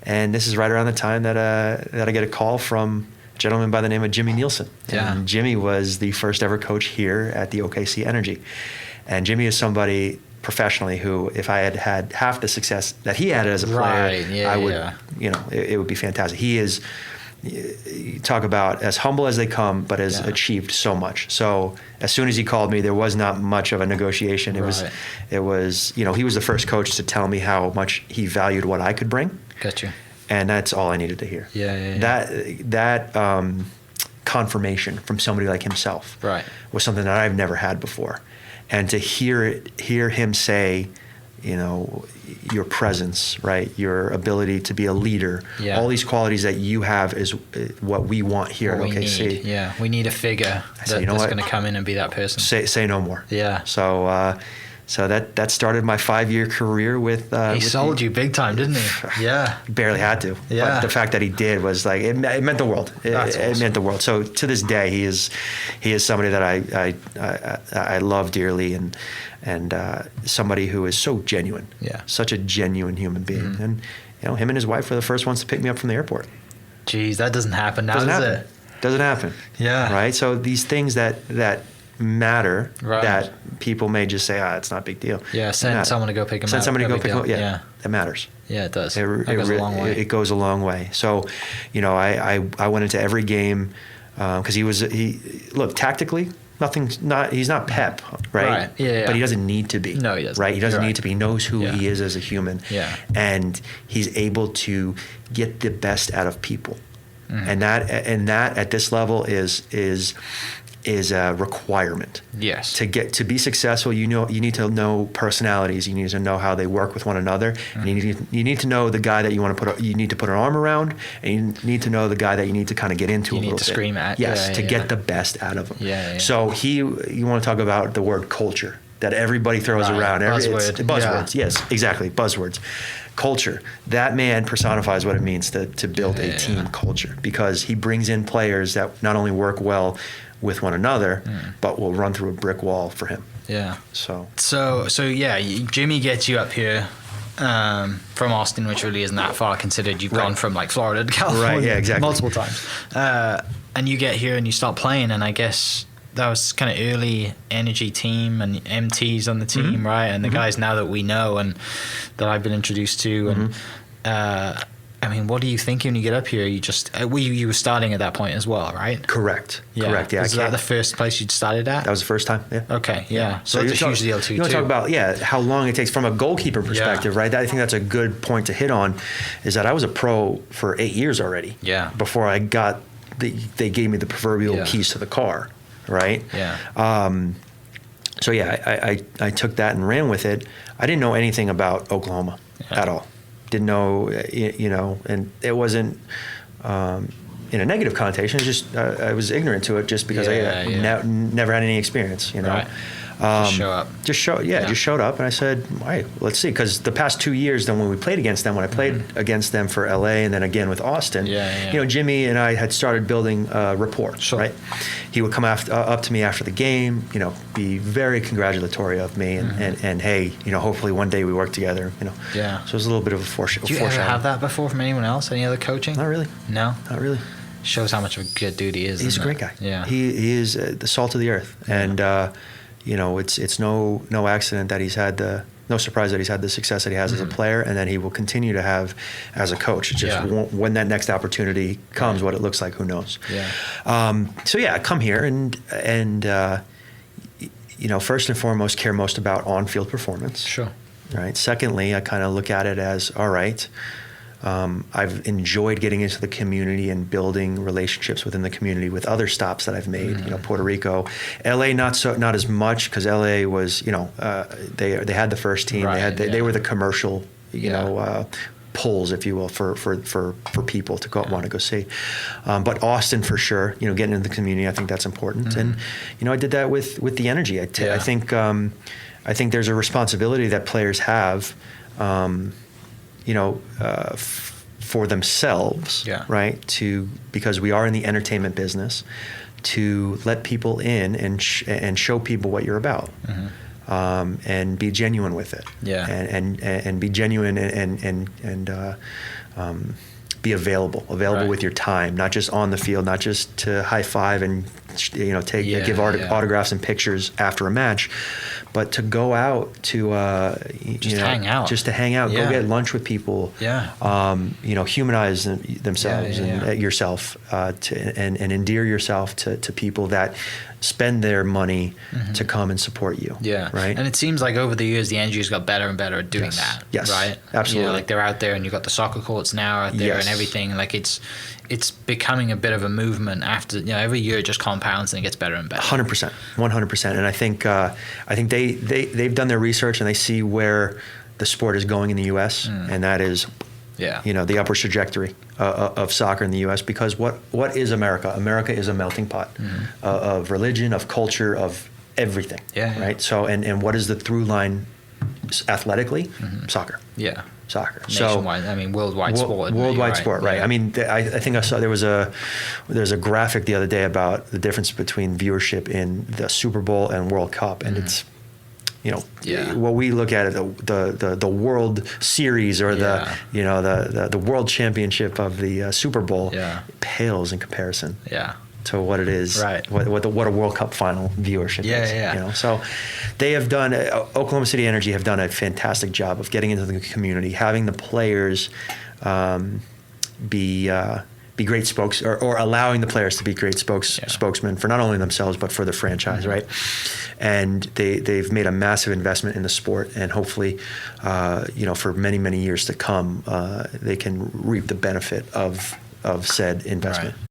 And this is right around the time that I get a call from a gentleman by the name of Jimmy Nielsen. Yeah. And Jimmy was the first ever coach here at the OKC Energy. And Jimmy is somebody professionally who, if I had half the success that he had as a player, I would, it would be fantastic. He is, you talk about as humble as they come, but has achieved so much. So as soon as he called me, there was not much of a negotiation. It was, he was the first coach to tell me how much he valued what I could bring. Gotcha. And that's all I needed to hear. That confirmation from somebody like himself was something that I've never had before. And to hear him say, your presence, right? Your ability to be a leader, all these qualities that you have is what we want here at OKC. We need a figure that's going to come in and be that person. Say no more. Yeah. So that started my 5-year career with. He sold you big time, didn't he? Yeah. Barely had to. Yeah. But the fact that he did was like it meant the world. It meant the world. So to this day, he is somebody that I love dearly and somebody who is so genuine. Yeah. Such a genuine human being. Mm-hmm. And him and his wife were the first ones to pick me up from the airport. Jeez, that doesn't happen now, does it? Doesn't happen. Yeah. Right. So these things that matter that people may just say, it's not a big deal. Yeah, send someone to go pick him up. Send somebody to go pick him up. Yeah, that matters. Yeah, it does. It goes a long way. It goes a long way. So, I went into every game because look, tactically, he's not Pep, right? Yeah. But he doesn't need to be. No, he doesn't. Right? He doesn't need to be. He knows who he is as a human. Yeah. And he's able to get the best out of people. Mm-hmm. And that at this level is a requirement. Yes. To be successful, you need to know personalities. You need to know how they work with one another. Mm-hmm. And you need to know the guy that you need to put an arm around, and you need to know the guy that you need to kind of get into a little bit. You need to scream at. Yes, to get the best out of him. Yeah. So you want to talk about the word culture that everybody throws around. Buzzwords. Yes, exactly. Buzzwords. Culture. That man personifies what it means to build a team culture, because he brings in players that not only work well with one another, but will run through a brick wall for him. Yeah. So Jimmy gets you up here from Austin, which really isn't that far considered you've gone from like Florida to California. Right, yeah, exactly. Multiple times. And you get here and you start playing, and I guess that was kind of early energy team and MTs on the team, right? And the guys now that we know and that I've been introduced to. And what do you think when you get up here? You just you were starting at that point as well, right? Correct. Yeah. Was that the first place you'd started at? That was the first time. Yeah. Okay. Yeah. So it's a huge deal too. You want to talk about how long it takes from a goalkeeper perspective, right? I think that's a good point to hit on. Is that I was a pro for 8 years already. Yeah. Before I got they gave me the proverbial keys to the car, right? Yeah. I took that and ran with it. I didn't know anything about Oklahoma at all. Didn't know, and it wasn't in a negative connotation. It's just I was ignorant to it just because I never had any experience, Right. Just show up. Just showed up, and I said, "Hey, let's see." Because the past 2 years, then when we played against them, when I played against them for LA, and then again with Austin, Jimmy and I had started building rapport. Sure. Right? He would come up to me after the game, be very congratulatory of me, and hey, hopefully one day we work together. Yeah. So it was a little bit of a foreshadow. Do you ever have that before from anyone else? Any other coaching? Not really. No. Not really. Shows how much of a good dude he is. He's a great guy. Yeah. He is the salt of the earth, and it's no accident that he's had no surprise that he's had the success that he has as a player, and that he will continue to have as a coach. It's just when that next opportunity comes, what it looks like, who knows? Yeah. I come here and first and foremost care most about on-field performance. Sure. Right. Secondly, I kind of look at it as, all right, I've enjoyed getting into the community and building relationships within the community with other stops that I've made. Puerto Rico, LA, not as much, because LA was, they had the first team. Right, they were the commercial, pulls, if you will, for people to want to go see. But Austin, for sure, getting into the community, I think that's important. And I did that with the energy. I think there's a responsibility that players have. For themselves, right? Because we are in the entertainment business, to let people in and show people what you're about, and be genuine with it, and be genuine and be available with your time, not just on the field, not just to high five and give autographs and pictures after a match, but to go out to hang out, go get lunch with people, humanize themselves and yourself, and endear yourself to people that spend their money to come and support you. Yeah. Right. And it seems like over the years, the NG's got better and better at doing that. Yes. Right. Absolutely. Like they're out there, and you've got the soccer courts now out there and everything. Like it's becoming a bit of a movement after, every year it just compounds and it gets better and better. 100%. And I think they've done their research and they see where the sport is going in the U.S. And that is, the upward trajectory of soccer in the U.S. Because what is America? America is a melting pot of religion, of culture, of everything. Right. So and what is the through line athletically? Soccer. Yeah. Soccer. Nationwide, worldwide sport. Worldwide sport, right? Yeah. I mean, I think I saw there's a graphic the other day about the difference between viewership in the Super Bowl and World Cup, and it's, what we look at the World Series or the World Championship of the Super Bowl pales in comparison. Yeah. To what it is, what a World Cup final viewership is. So they have done, Oklahoma City Energy have done a fantastic job of getting into the community, having the players be great spokes, or allowing the players to be great spokesmen for not only themselves but for the franchise, right? And they've made a massive investment in the sport, and hopefully, for many years to come, they can reap the benefit of said investment. Right.